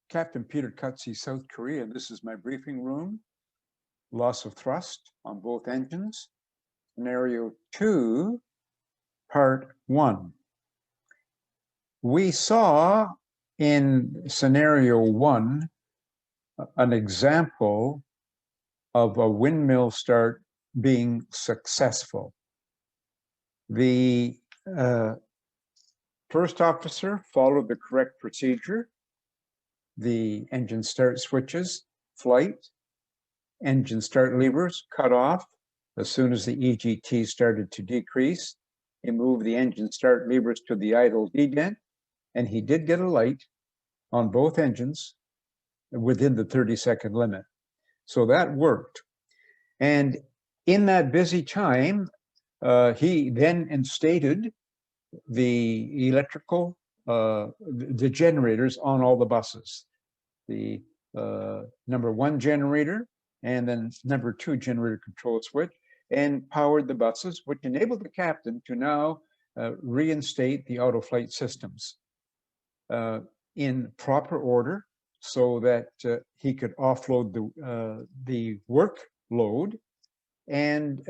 Captain Peter Cutsey, South Korea. This is my briefing room. Loss of thrust on both engines. Scenario 2, Part 1. We saw in Scenario 1 an example of a windmill start being successful. The first officer followed the correct procedure. The engine start switches, flight, engine start levers cut off as soon as the EGT started to decrease. He moved the engine start levers to the idle dedent, and he did get a light on both engines within the 30-second limit. So that worked. And in that busy time, he then instated the electrical, the generators on all the buses. The number 1 generator and then number 2 generator control switch, and powered the buses, which enabled the captain to now reinstate the auto flight systems in proper order so that he could offload the workload and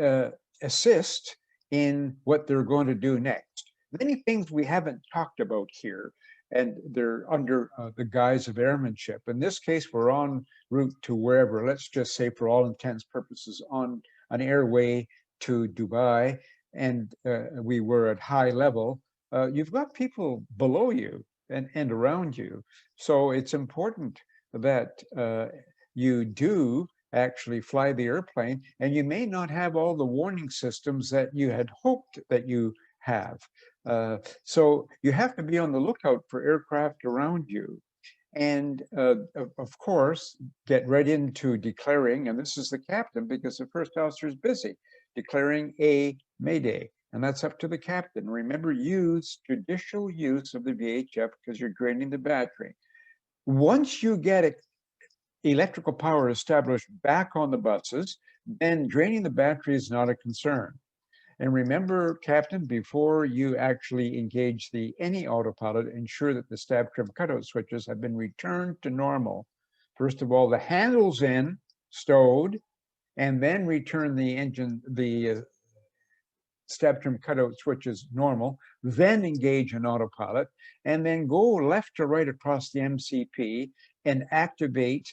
assist in what they're going to do next. Many things we haven't talked about here, and they're under the guise of airmanship. In this case, we're en route to wherever, let's just say for all intents purposes, on an airway to Dubai, and we were at high level. You've got people below you and around you. So it's important that you do actually fly the airplane, and you may not have all the warning systems that you had hoped that you have. So you have to be on the lookout for aircraft around you. And of course, get right into declaring, and this is the captain because the first officer is busy, declaring a mayday. And that's up to the captain. Remember, use judicial use of the VHF because you're draining the battery. Once you get electrical power established back on the buses, then draining the battery is not a concern. And remember, Captain, before you actually engage any autopilot, ensure that the stab trim cutout switches have been returned to normal. First of all, the handles in, stowed, and then return the stab trim cutout switches normal, then engage an autopilot, and then go left to right across the MCP and activate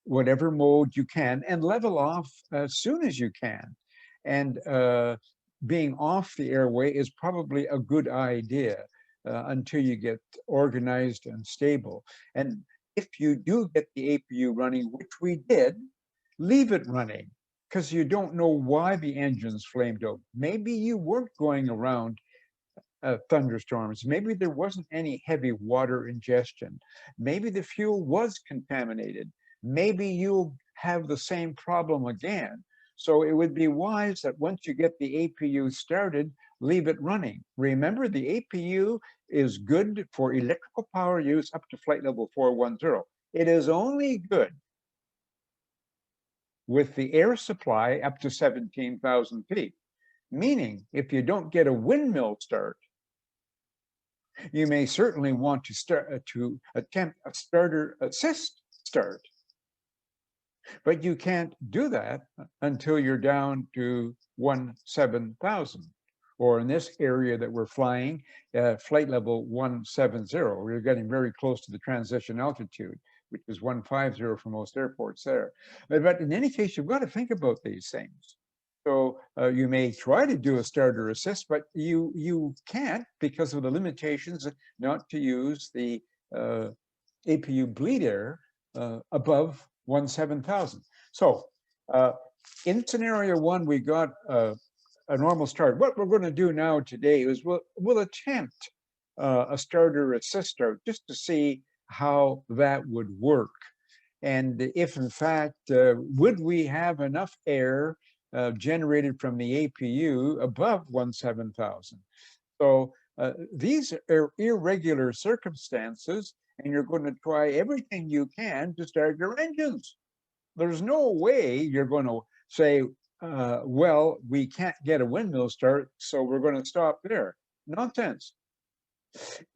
whatever mode you can and level off as soon as you can. And being off the airway is probably a good idea until you get organized and stable. And if you do get the APU running, which we did, leave it running, because you don't know why the engine's flamed out. Maybe you weren't going around thunderstorms. Maybe there wasn't any heavy water ingestion. Maybe the fuel was contaminated. Maybe you'll have the same problem again. So it would be wise that once you get the APU started, leave it running. Remember, the APU is good for electrical power use up to flight level 410. It is only good with the air supply up to 17,000 feet. Meaning, if you don't get a windmill start, you may certainly want to attempt a starter assist start. But you can't do that until you're down to 17,000, or in this area that we're flying, flight level 170. We're getting very close to the transition altitude, which is 150 for most airports there. But in any case, you've got to think about these things. So you may try to do a starter assist, but you can't because of the limitations not to use the APU bleed air above 17,000. So in scenario 1, we got a normal start. What we're going to do now today is we'll attempt a starter assist start just to see how that would work. And if in fact, would we have enough air generated from the APU above 17,000? So these are irregular circumstances, and you're going to try everything you can to start your engines. There's no way you're going to say, well, we can't get a windmill start, so we're going to stop there. Nonsense.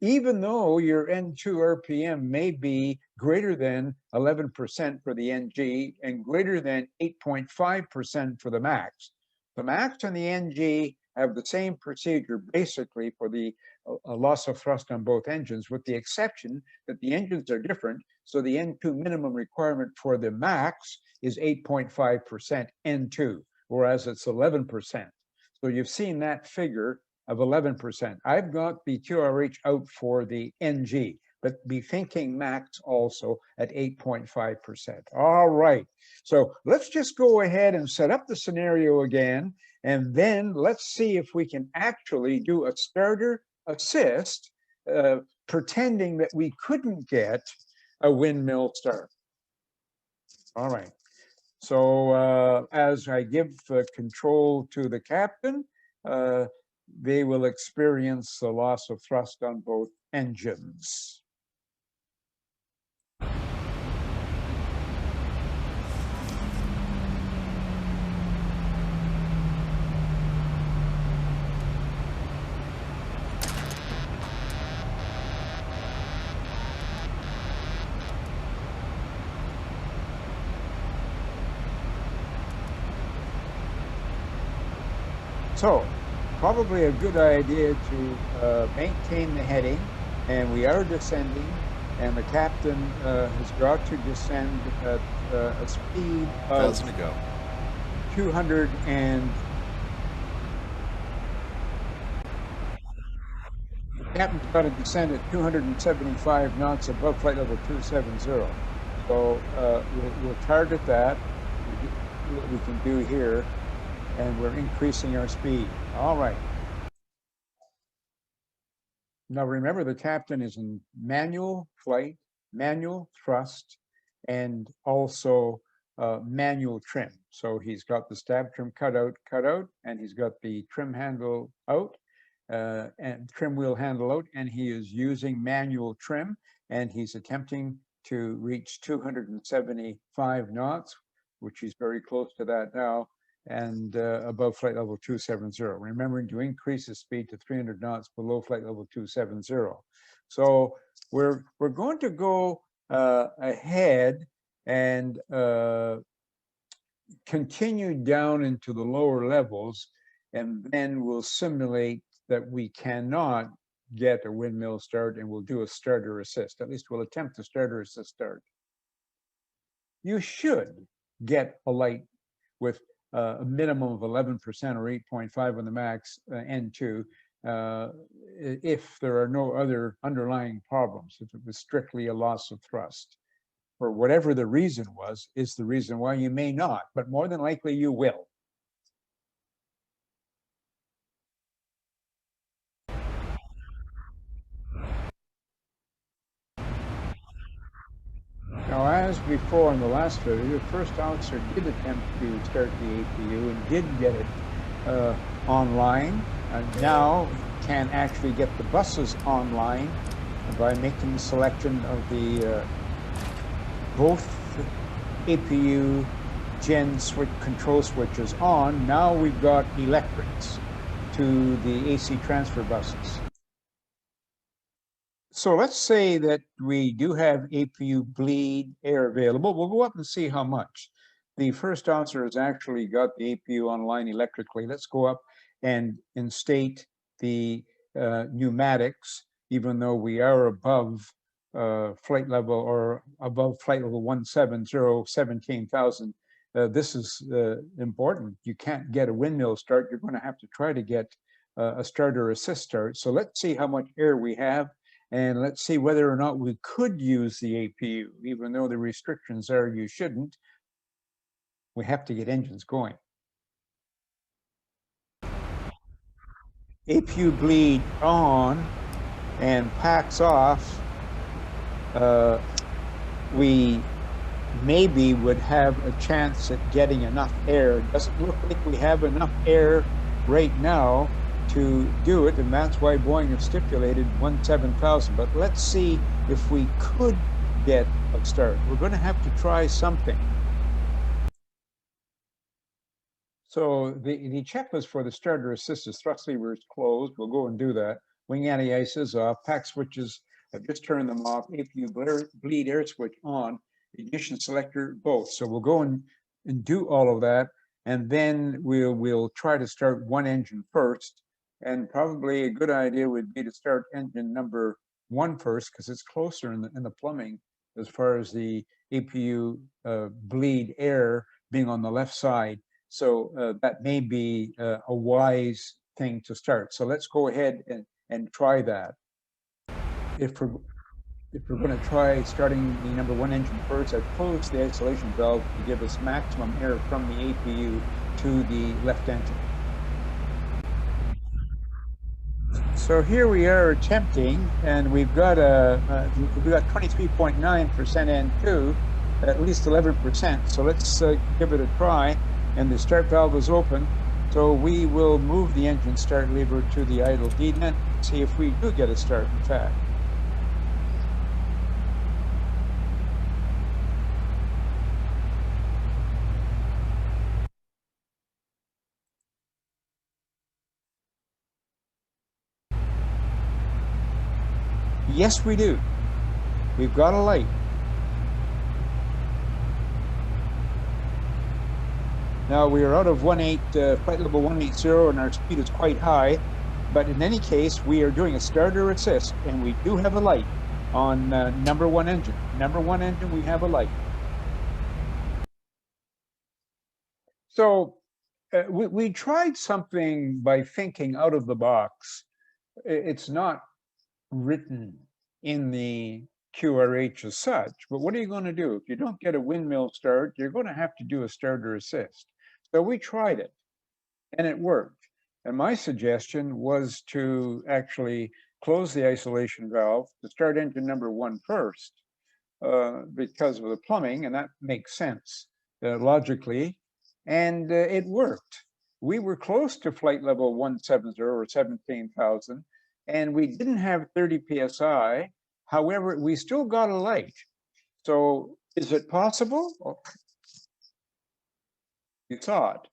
Even though your N2 RPM may be greater than 11% for the NG and greater than 8.5% for the max. The max and the NG have the same procedure basically for the loss of thrust on both engines, with the exception that the engines are different. So the N2 minimum requirement for the max is 8.5% N2, whereas it's 11%. So you've seen that figure of 11%. I've got the QRH out for the NG, but be thinking max also at 8.5%. All right, so let's just go ahead and set up the scenario again, and then let's see if we can actually do a starter assist, pretending that we couldn't get a windmill start. All right, so as I give control to the captain, they will experience the loss of thrust on both engines. So, probably a good idea to maintain the heading, and we are descending, and the captain has got to descend at a speed of 200 and the captain's got to descend at 275 knots above flight level 270. So we'll target that. What we can do here, and we're increasing our speed. All right. Now remember, the captain is in manual flight, manual thrust, and also manual trim. So he's got the stab trim cut out, and he's got the trim handle out, and trim wheel handle out, and he is using manual trim, and he's attempting to reach 275 knots, which he's very close to that now, and above flight level 270, remembering to increase the speed to 300 knots below flight level 270. So we're going to go ahead and continue down into the lower levels, and then we'll simulate that we cannot get a windmill start, and we'll do a starter assist. At least we'll attempt a starter assist start. You should get a light with a minimum of 11% or 8.5 on the max N2 if there are no other underlying problems. If it was strictly a loss of thrust, or whatever the reason was, is the reason why you may not, but more than likely you will. Now, as before in the last video, the first officer did attempt to start the APU and did get it online, and now can actually get the buses online by making the selection of the both APU gen switch control switches on. Now we've got electrics to the AC transfer buses. So let's say that we do have APU bleed air available. We'll go up and see how much. The first officer has actually got the APU online electrically. Let's go up and instate the pneumatics, even though we are above flight level, or above flight level 170, 17,000. This is important. You can't get a windmill start. You're going to have to try to get a starter assist start. So let's see how much air we have, and let's see whether or not we could use the APU, even though the restrictions are you shouldn't. We have to get engines going. APU bleed on and packs off. We maybe would have a chance at getting enough air. It doesn't look like we have enough air right now to do it, and that's why Boeing has stipulated 17,000. But let's see if we could get a start. We're going to have to try something. So the checklist for the starter assist is thrust lever is closed. We'll go and do that. wing anti-ice off, pack switches, I've just turned them off, APU bleed air switch on, ignition selector both. So we'll go and do all of that, and then we'll try to start one engine first. And probably a good idea would be to start engine number 1 first, because it's closer in the plumbing as far as the APU bleed air being on the left side. So that may be a wise thing to start. So let's go ahead and try that. If we're going to try starting the number 1 engine first, I've closed the isolation valve to give us maximum air from the APU to the left engine. So here we are attempting, and we've got 23.9% N2, at least 11%. So let's give it a try. And the start valve is open. So we will move the engine start lever to the idle detent, see if we do get a start, in fact. Yes, we do. We've got a light. Now we are out of flight level 180, and our speed is quite high. But in any case, we are doing a starter assist, and we do have a light on number 1 engine. Number 1 engine, we have a light. So we tried something by thinking out of the box. It's not written in the QRH as such, but what are you going to do? If you don't get a windmill start, you're going to have to do a starter assist. So we tried it, and it worked. And my suggestion was to actually close the isolation valve to start engine number 1 first, because of the plumbing, and that makes sense logically, and it worked. We were close to flight level 170 or 17,000, and we didn't have 30 psi. However, we still got a light. So is it possible? You saw it.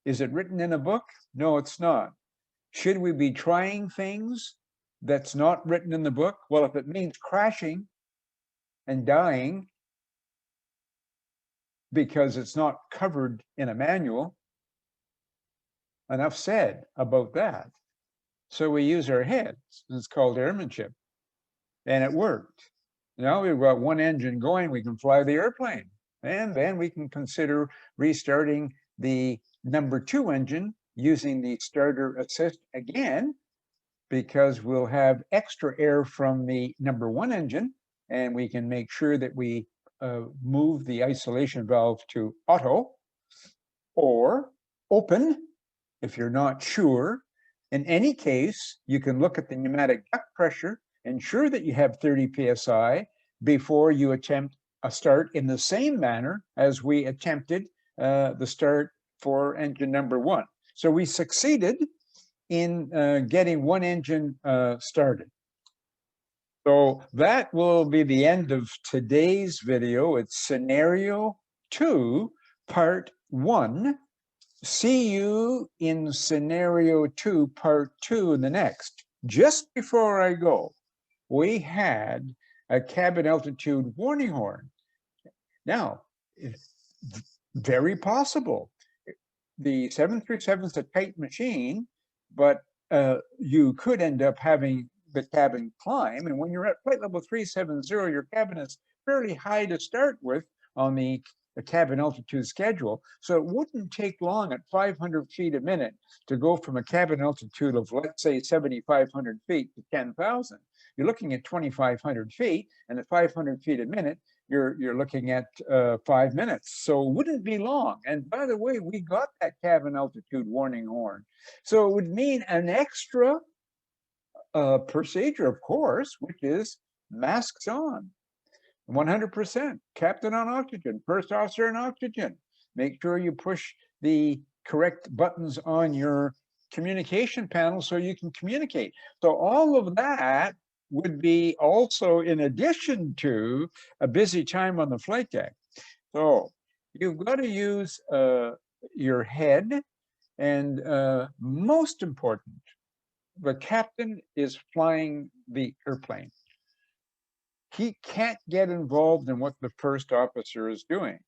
Is it written in a book? No, it's not. Should we be trying things that's not written in the book? Well, if it means crashing and dying because it's not covered in a manual, enough said about that. So we use our heads. It's called airmanship. And it worked. Now we've got 1 engine going, we can fly the airplane. And then we can consider restarting the number 2 engine using the starter assist again, because we'll have extra air from the number 1 engine, and we can make sure that we move the isolation valve to auto or open if you're not sure. In any case, you can look at the pneumatic duct pressure, ensure that you have 30 psi before you attempt a start in the same manner as we attempted the start for engine number 1. So we succeeded in getting 1 engine started. So that will be the end of today's video. It's scenario 2, part 1. See you in scenario 2, part 2 in the next. Just before I go, we had a cabin altitude warning horn. Now, very possible. The 737 is a tight machine, but you could end up having the cabin climb. And when you're at flight level 370, your cabin is fairly high to start with on the cabin altitude schedule. So it wouldn't take long at 500 feet a minute to go from a cabin altitude of, let's say, 7,500 feet to 10,000. You're looking at 2,500 feet, and at 500 feet a minute, you're looking at 5 minutes. So it wouldn't be long. And by the way, we got that cabin altitude warning horn. So it would mean an extra procedure, of course, which is masks on. 100%, captain on oxygen, first officer on oxygen. Make sure you push the correct buttons on your communication panel so you can communicate. So all of that would be also in addition to a busy time on the flight deck. So you've got to use your head, and most important, the captain is flying the airplane. He can't get involved in what the first officer is doing.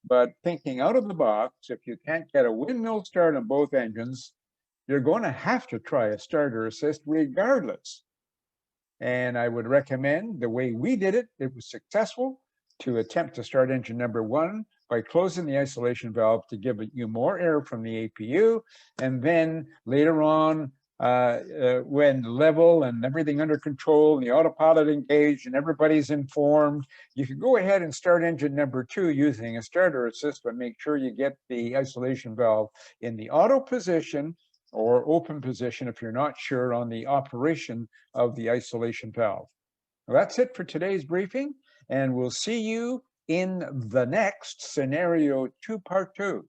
But thinking out of the box, if you can't get a windmill start on both engines, you're going to have to try a starter assist regardless. And I would recommend the way we did it, it was successful, to attempt to start engine number 1 by closing the isolation valve to give you more air from the APU. And then later on, when level and everything under control, and the autopilot engaged and everybody's informed, you can go ahead and start engine number 2 using a starter assist, but make sure you get the isolation valve in the auto position or open position if you're not sure on the operation of the isolation valve. Well, that's it for today's briefing, and we'll see you in the next scenario 2, part 2.